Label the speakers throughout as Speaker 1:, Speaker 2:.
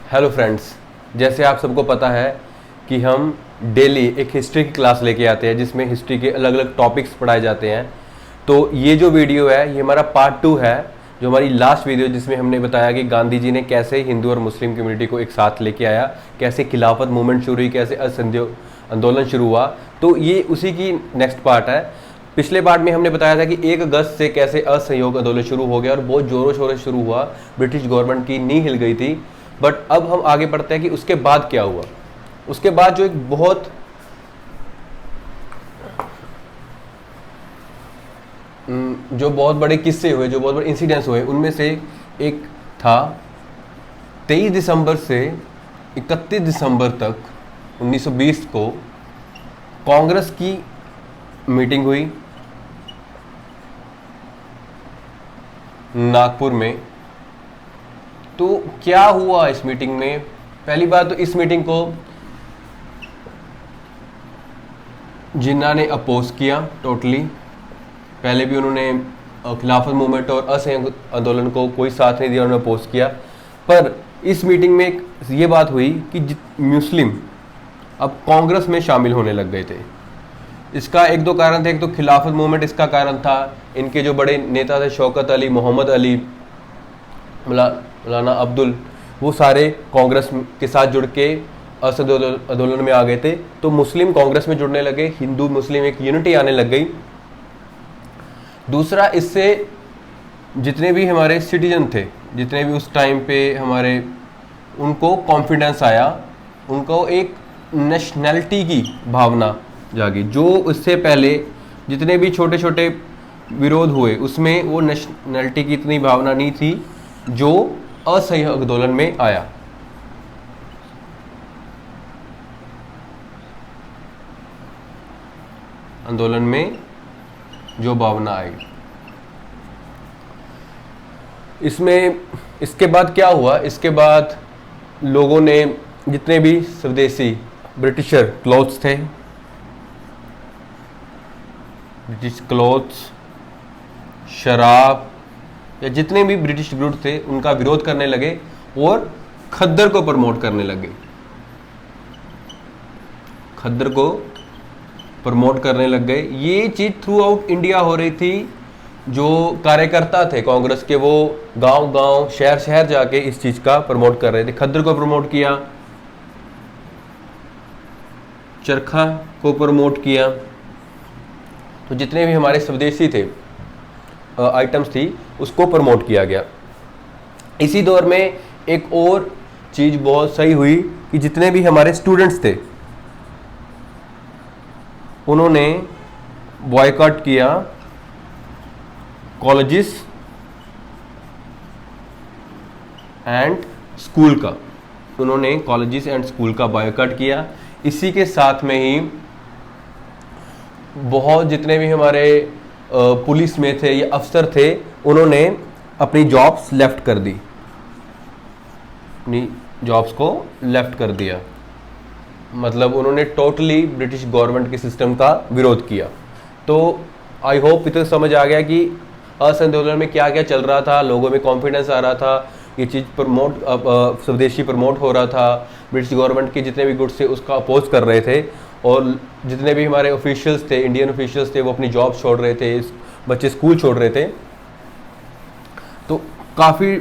Speaker 1: Hello friends, जैसे आप सबको पता है कि हम डेली एक हिस्ट्री की क्लास लेके आते हैं जिसमें हिस्ट्री के अलग अलग टॉपिक्स पढ़ाए जाते हैं। तो ये जो वीडियो है ये हमारा पार्ट 2 है, जो हमारी लास्ट वीडियो जिसमें हमने बताया कि गांधी जी ने कैसे हिंदू और मुस्लिम कम्युनिटी को एक साथ लेके आया, कैसे खिलाफत मूवमेंट शुरू हुई, कैसे असंख्य आंदोलन शुरू हुआ। तो ये उसी की नेक्स्ट पार्ट है। पिछले पार्ट में हमने बताया था कि 1 अगस्त से कैसे असहयोग आंदोलन शुरू हो गया और बहुत जोरों शोरों से शुरू हुआ, ब्रिटिश गवर्नमेंट की नींव हिल गई थी। बट अब हम आगे बढ़ते हैं कि उसके बाद क्या हुआ। उसके बाद जो एक बहुत बड़े किस्से हुए, जो बहुत बड़े इंसिडेंट्स हुए, उनमें से एक था 23 दिसंबर से 31 दिसंबर तक 1920 को कांग्रेस की मीटिंग हुई नागपुर में। तो क्या हुआ इस मीटिंग में? पहली बात तो इस मीटिंग को जिन्ना ने अपोज किया टोटली। पहले भी उन्होंने खिलाफत मूवमेंट और असहयोग आंदोलन को कोई साथ नहीं दिया, उन्होंने अपोज किया। पर इस मीटिंग में ये बात हुई कि मुस्लिम अब कांग्रेस में शामिल होने लग गए थे। इसका एक दो कारण थे। एक तो खिलाफत मूवमेंट इसका कारण था। इनके जो बड़े नेता थे शौकत अली, मोहम्मद अली, मौलाना अब्दुल, वो सारे कांग्रेस के साथ जुड़ के असहयोग आंदोलन में आ गए थे। तो मुस्लिम कांग्रेस में जुड़ने लगे, हिंदू मुस्लिम एक यूनिटी आने लग गई। दूसरा, इससे जितने भी हमारे सिटीजन थे, जितने भी उस टाइम पे हमारे, उनको कॉन्फिडेंस आया, उनको एक नेशनैलिटी की भावना जागी। जो उससे पहले जितने भी छोटे छोटे विरोध हुए उसमें वो नेशनैलिटी की इतनी भावना नहीं थी जो असहयोग आंदोलन में आया। आंदोलन में जो भावना आई, इसमें इसके बाद क्या हुआ? इसके बाद लोगों ने जितने भी स्वदेशी ब्रिटिशर क्लॉथ्स थे, ब्रिटिश क्लॉथ्स, शराब या जितने भी ब्रिटिश गुड थे, उनका विरोध करने लगे और खद्दर को प्रमोट करने लगे। खद्दर को प्रमोट करने लग गए। ये चीज थ्रू आउट इंडिया हो रही थी। जो कार्यकर्ता थे कांग्रेस के, वो गांव गांव, शहर शहर जाके इस चीज का प्रमोट कर रहे थे। खद्दर को प्रमोट किया, चरखा को प्रमोट किया। तो जितने भी हमारे स्वदेशी थे आइटम्स थी, उसको प्रमोट किया गया। इसी दौर में एक और चीज बहुत सही हुई कि जितने भी हमारे स्टूडेंट्स थे उन्होंने बॉयकॉट किया कॉलेजेस एंड स्कूल का। उन्होंने कॉलेजेस एंड स्कूल का बॉयकॉट किया। इसी के साथ में ही बहुत जितने भी हमारे पुलिस में थे या अफसर थे, उन्होंने अपनी जॉब्स लेफ्ट कर दी, अपनी जॉब्स को लेफ्ट कर दिया। मतलब उन्होंने टोटली ब्रिटिश गवर्नमेंट के सिस्टम का विरोध किया। तो आई होप इतना समझ आ गया कि असहयोग आंदोलन में क्या क्या चल रहा था। लोगों में कॉन्फिडेंस आ रहा था, ये चीज़ प्रमोट, स्वदेशी प्रमोट हो रहा था। ब्रिटिश गवर्नमेंट के जितने भी गुड्स थे उसका अपोज कर रहे थे। और जितने भी हमारे ऑफिशियल्स थे, इंडियन ऑफिशियल्स थे, वो अपनी जॉब छोड़ रहे थे, बच्चे स्कूल छोड़ रहे थे। तो काफ़ी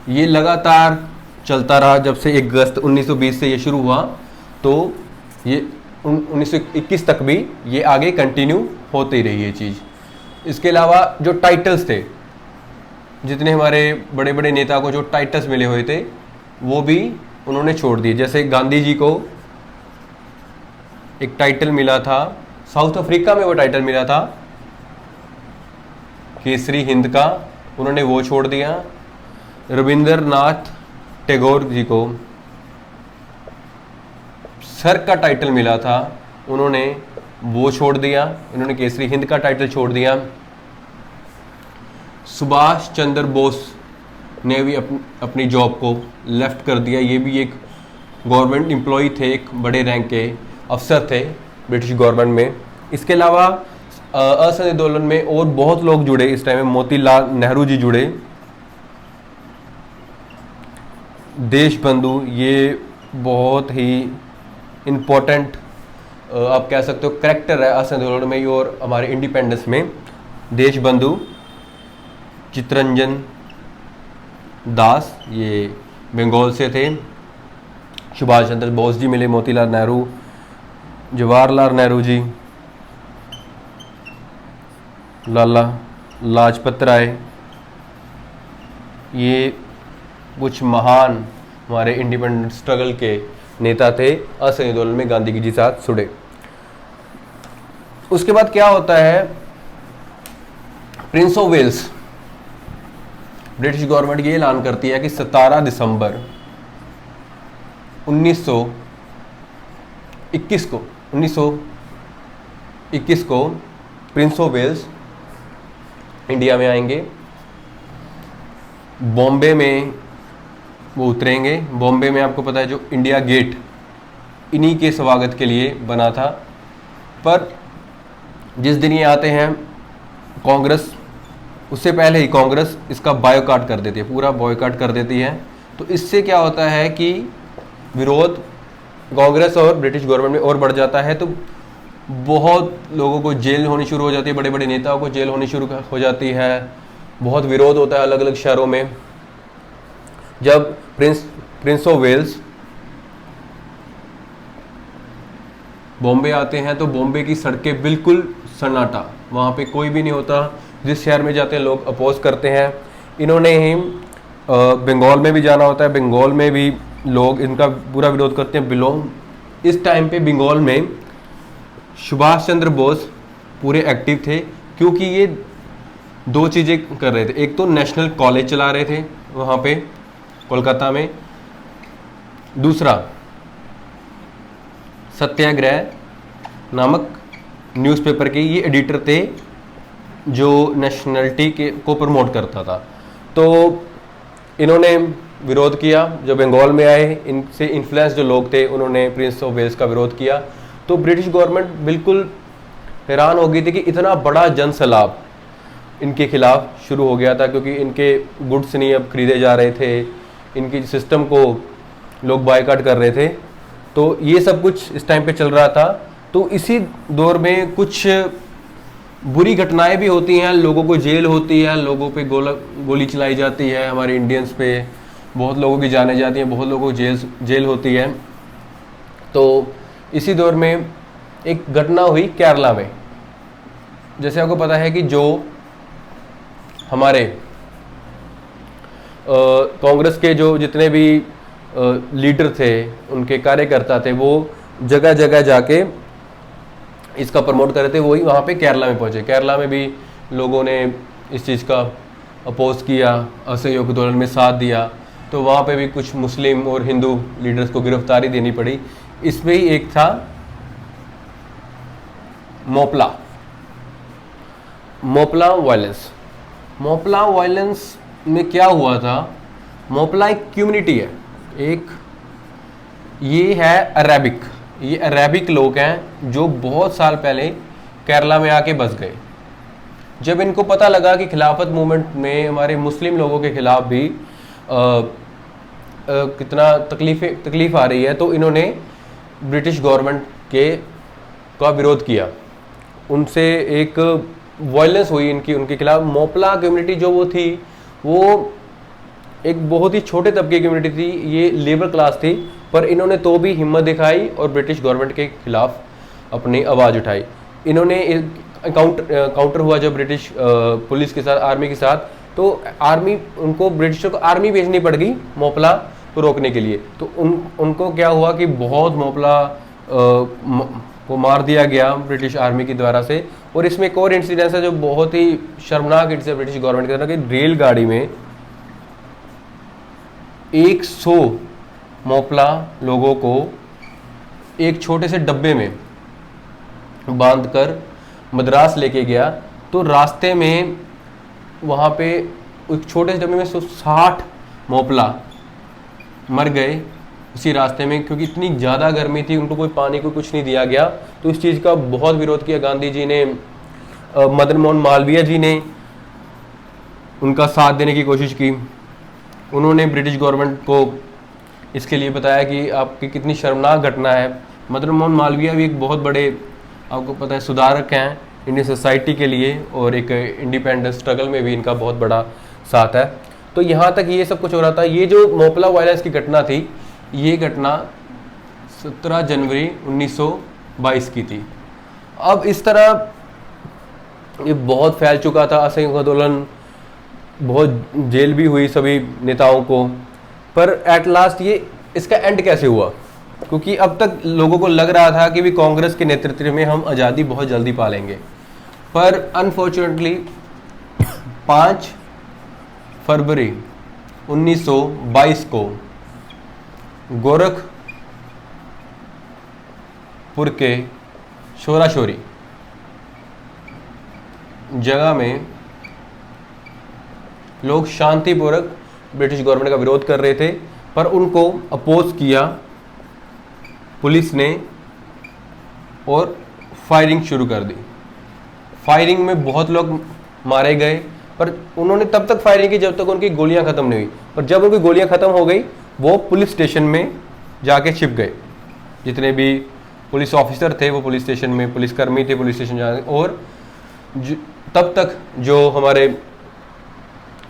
Speaker 1: ये लगातार चलता रहा। जब से 1 अगस्त 1920 से ये शुरू हुआ, तो ये 1921 तक भी ये आगे कंटिन्यू होती रही ये चीज़। इसके अलावा जो टाइटल्स थे, जितने हमारे बड़े बड़े नेता को जो टाइटल्स मिले हुए थे, वो भी उन्होंने छोड़ दिए। जैसे गांधी जी को एक टाइटल मिला था, साउथ अफ्रीका में वो टाइटल मिला था केसरी हिंद का, उन्होंने वो छोड़ दिया। रविंद्रनाथ टैगोर जी को सर का टाइटल मिला था, उन्होंने वो छोड़ दिया, उन्होंने केसरी हिंद का टाइटल छोड़ दिया। सुभाष चंद्र बोस ने भी अपनी जॉब को लेफ्ट कर दिया। ये भी एक गवर्नमेंट एम्प्लॉय थे, एक बड़े रैंक के अफसर थे ब्रिटिश गवर्नमेंट में। इसके अलावा असहयोग आंदोलन में और बहुत लोग जुड़े। इस टाइम में मोतीलाल नेहरू जी जुड़े, देशबंधु, ये बहुत ही इम्पोर्टेंट आप कह सकते हो करैक्टर है असम आंदोलन में और हमारे इंडिपेंडेंस में। देशबंधु चित्तरंजन दास, ये बंगाल से थे। सुभाष चंद्र बोस जी मिले, मोतीलाल नेहरू, जवाहरलाल नेहरू जी, लाला लाजपत राय, ये कुछ महान हमारे इंडिपेंडेंस स्ट्रगल के नेता थे, असहयोग आंदोलन में गांधी जी के साथ जुड़े। उसके बाद क्या होता है, Prince of Wales, British government ये ऐलान करती है कि 17 दिसंबर 1921 को प्रिंस ऑफ वेल्स इंडिया में आएंगे। बॉम्बे में वो उतरेंगे। बॉम्बे में आपको पता है जो इंडिया गेट इन्हीं के स्वागत के लिए बना था। पर जिस दिन ये आते हैं, कांग्रेस उससे पहले ही कांग्रेस इसका बॉयकॉट कर देती है, पूरा बॉयकॉट कर देती है। तो इससे क्या होता है कि विरोध कांग्रेस और ब्रिटिश गवर्नमेंट में और बढ़ जाता है। तो बहुत लोगों को जेल होनी शुरू हो जाती है, बड़े बड़े नेताओं को जेल होनी शुरू हो जाती है, बहुत विरोध होता है अलग अलग शहरों में। जब प्रिंस ऑफ वेल्स बॉम्बे आते हैं तो बॉम्बे की सड़कें बिल्कुल सन्नाटा, वहाँ पे कोई भी नहीं होता। जिस शहर में जाते हैं लोग अपोज करते हैं। इन्होंने ही बंगाल में भी जाना होता है, बंगाल में भी लोग इनका पूरा विरोध करते हैं। बिलोंग इस टाइम पे बंगाल में सुभाष चंद्र बोस पूरे एक्टिव थे, क्योंकि ये दो चीज़ें कर रहे थे। एक तो नेशनल कॉलेज चला रहे थे वहाँ पे कोलकाता में, दूसरा सत्याग्रह नामक न्यूज़पेपर के ये एडिटर थे जो नेशनलिटी के को प्रमोट करता था। तो इन्होंने विरोध किया। जब बंगाल में आए, इनसे इन्फ्लुएंस जो लोग थे उन्होंने प्रिंस ऑफ वेल्स का विरोध किया। तो ब्रिटिश गवर्नमेंट बिल्कुल हैरान हो गई थी कि इतना बड़ा जन सैलाब इनके खिलाफ शुरू हो गया था, क्योंकि इनके गुड्स नहीं अब खरीदे जा रहे थे, इनकी सिस्टम को लोग बायकॉट कर रहे थे। तो ये सब कुछ इस टाइम पे चल रहा था। तो इसी दौर में कुछ बुरी घटनाएं भी होती हैं, लोगों को जेल होती है, लोगों पे गोली चलाई जाती है, हमारे इंडियंस पे बहुत लोगों की जाने जाती हैं, बहुत लोगों को जेल होती है। तो इसी दौर में एक घटना हुई केरला में। जैसे आपको पता है कि जो हमारे कांग्रेस के जो जितने भी लीडर थे, उनके कार्यकर्ता थे, वो जगह जगह जाके इसका प्रमोट कर रहे थे। वही वहाँ पे केरला में पहुँचे। केरला में भी लोगों ने इस चीज़ का अपोज किया, असहयोग आंदोलन में साथ दिया। तो वहाँ पे भी कुछ मुस्लिम और हिंदू लीडर्स को गिरफ्तारी देनी पड़ी। इसमें ही एक था मोपला वायलेंस। मोपला वायलेंस में क्या हुआ था, मोपला एक कम्युनिटी है, एक ये है अरेबिक, ये अरेबिक लोग हैं जो बहुत साल पहले केरला में आके बस गए। जब इनको पता लगा कि खिलाफत मूवमेंट में हमारे मुस्लिम लोगों के खिलाफ भी कितना तकलीफ आ रही है, तो इन्होंने ब्रिटिश गवर्नमेंट का विरोध किया। उनसे एक वायलेंस हुई उनके खिलाफ। मोपला कम्युनिटी जो वो थी, वो एक बहुत ही छोटे तबके की कम्युनिटी थी, ये लेबर क्लास थी, पर इन्होंने तो भी हिम्मत दिखाई और ब्रिटिश गवर्नमेंट के खिलाफ अपनी आवाज़ उठाई। इन्होंने काउंटर हुआ जब ब्रिटिश पुलिस के साथ, आर्मी के साथ, तो आर्मी उनको ब्रिटिशों को आर्मी भेजनी पड़ गई मोपला को रोकने के लिए। तो उनको क्या हुआ कि बहुत मोपला को मार दिया गया ब्रिटिश आर्मी की द्वारा से। और इसमें एक और इंसिडेंस है जो बहुत ही शर्मनाक इंसिडेंस ब्रिटिश गवर्नमेंट के द्वारा, कि रेलगाड़ी में 100 मोपला लोगों को एक छोटे से डब्बे में बांधकर मद्रास लेके गया। तो रास्ते में वहाँ पे एक छोटे से डब्बे में 60 मोपला मर गए उसी रास्ते में, क्योंकि इतनी ज़्यादा गर्मी थी, उनको कोई पानी को कुछ नहीं दिया गया। तो इस चीज़ का बहुत विरोध किया गांधी जी ने, मदन मोहन मालवीय जी ने उनका साथ देने की कोशिश की। उन्होंने ब्रिटिश गवर्नमेंट को इसके लिए बताया कि आपकी कितनी शर्मनाक घटना है। मदन मोहन मालवीय भी एक बहुत बड़े, आपको पता है, सुधारक हैं इंडियन सोसाइटी के लिए, और एक इंडिपेंडेंस स्ट्रगल में भी इनका बहुत बड़ा साथ है। तो यहाँ तक ये सब कुछ हो रहा था। ये जो मोपला वायलेंस की घटना थी, ये घटना 17 जनवरी 1922 की थी। अब इस तरह ये बहुत फैल चुका था असहयोग आंदोलन, बहुत जेल भी हुई सभी नेताओं को, पर एट लास्ट ये इसका एंड कैसे हुआ? क्योंकि अब तक लोगों को लग रहा था कि भी कांग्रेस के नेतृत्व में हम आज़ादी बहुत जल्दी पा लेंगे, पर अनफॉर्चुनेटली 5 फरवरी 1922 को गोरखपुर के शोराशोरी जगह में लोग शांतिपूर्वक ब्रिटिश गवर्नमेंट का विरोध कर रहे थे, पर उनको अपोज किया पुलिस ने और फायरिंग शुरू कर दी। फायरिंग में बहुत लोग मारे गए, पर उन्होंने तब तक फायरिंग की जब तक उनकी गोलियां खत्म नहीं हुई। पर जब उनकी गोलियां खत्म हो गई, वो पुलिस स्टेशन में जाके छिप गए। जितने भी पुलिस ऑफिसर थे वो पुलिस स्टेशन में, पुलिसकर्मी थे पुलिस स्टेशन जाके, और तब तक जो हमारे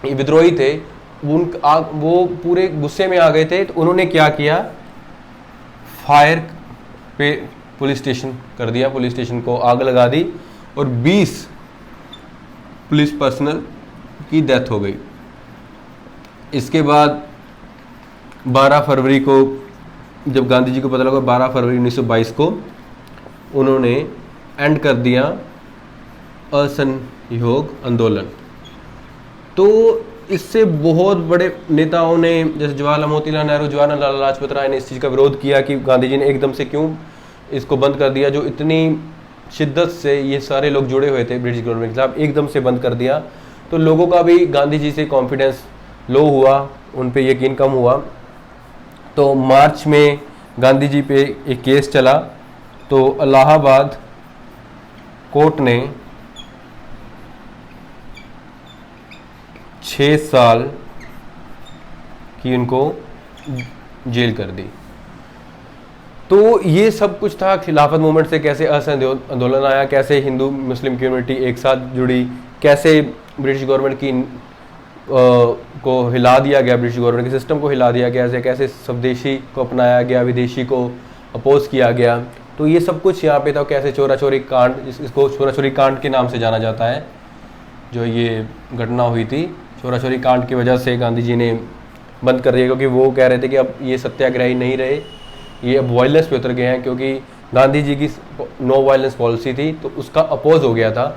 Speaker 1: विद्रोही थे वो पूरे गुस्से में आ गए थे। तो उन्होंने क्या किया, फायर पे पुलिस स्टेशन कर दिया, पुलिस स्टेशन को आग लगा दी और 20 पुलिस पर्सनल की डेथ हो गई। इसके बाद 12 फरवरी को जब गांधी जी को पता लगा, 12 फरवरी 1922 को उन्होंने एंड कर दिया असहयोग आंदोलन। तो इससे बहुत बड़े नेताओं ने, जैसे जवाहरलाल मोतीलाल नेहरू, जवाहरलाल लाजपत राय ने इस चीज़ का विरोध किया कि गांधी जी ने एकदम से क्यों इसको बंद कर दिया, जो इतनी शिद्दत से ये सारे लोग जुड़े हुए थे ब्रिटिश गवर्नमेंट के खिलाफ, एकदम से बंद कर दिया। तो लोगों का भी गांधी जी से कॉन्फिडेंस लो हुआ, उन पे यकीन कम हुआ। तो मार्च में गांधी जी पे एक केस चला, तो इलाहाबाद कोर्ट ने 6 साल की उनको जेल कर दी। तो ये सब कुछ था खिलाफत मूवमेंट से कैसे असहयोग आंदोलन आया, कैसे हिंदू मुस्लिम कम्युनिटी एक साथ जुड़ी, कैसे ब्रिटिश गवर्नमेंट की को हिला दिया गया, ब्रिटिश गवर्नमेंट के सिस्टम को हिला दिया गया, कैसे स्वदेशी को अपनाया गया, विदेशी को अपोज किया गया। तो ये सब कुछ यहाँ पे था। कैसे चोरा चोरी कांड, इसको चोरा चोरी कांड के नाम से जाना जाता है, जो ये घटना हुई थी, चोरा चोरी कांड की वजह से गांधी जी ने बंद कर दिया, क्योंकि वो कह रहे थे कि अब ये सत्याग्रही नहीं रहे, ये अब वायलेंस पे उतर गए हैं, क्योंकि गांधी जी की नो वायलेंस पॉलिसी थी, तो उसका अपोज हो गया था।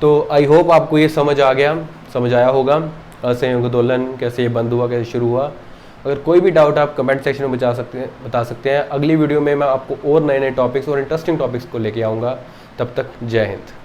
Speaker 1: तो आई होप आपको ये समझ आया होगा असहयोग आंदोलन कैसे ये बंद हुआ, कैसे शुरू हुआ। अगर कोई भी डाउट आप कमेंट सेक्शन में बता सकते हैं। अगली वीडियो में मैं आपको और नए टॉपिक्स और इंटरेस्टिंग टॉपिक्स को लेके आऊँगा। तब तक जय हिंद।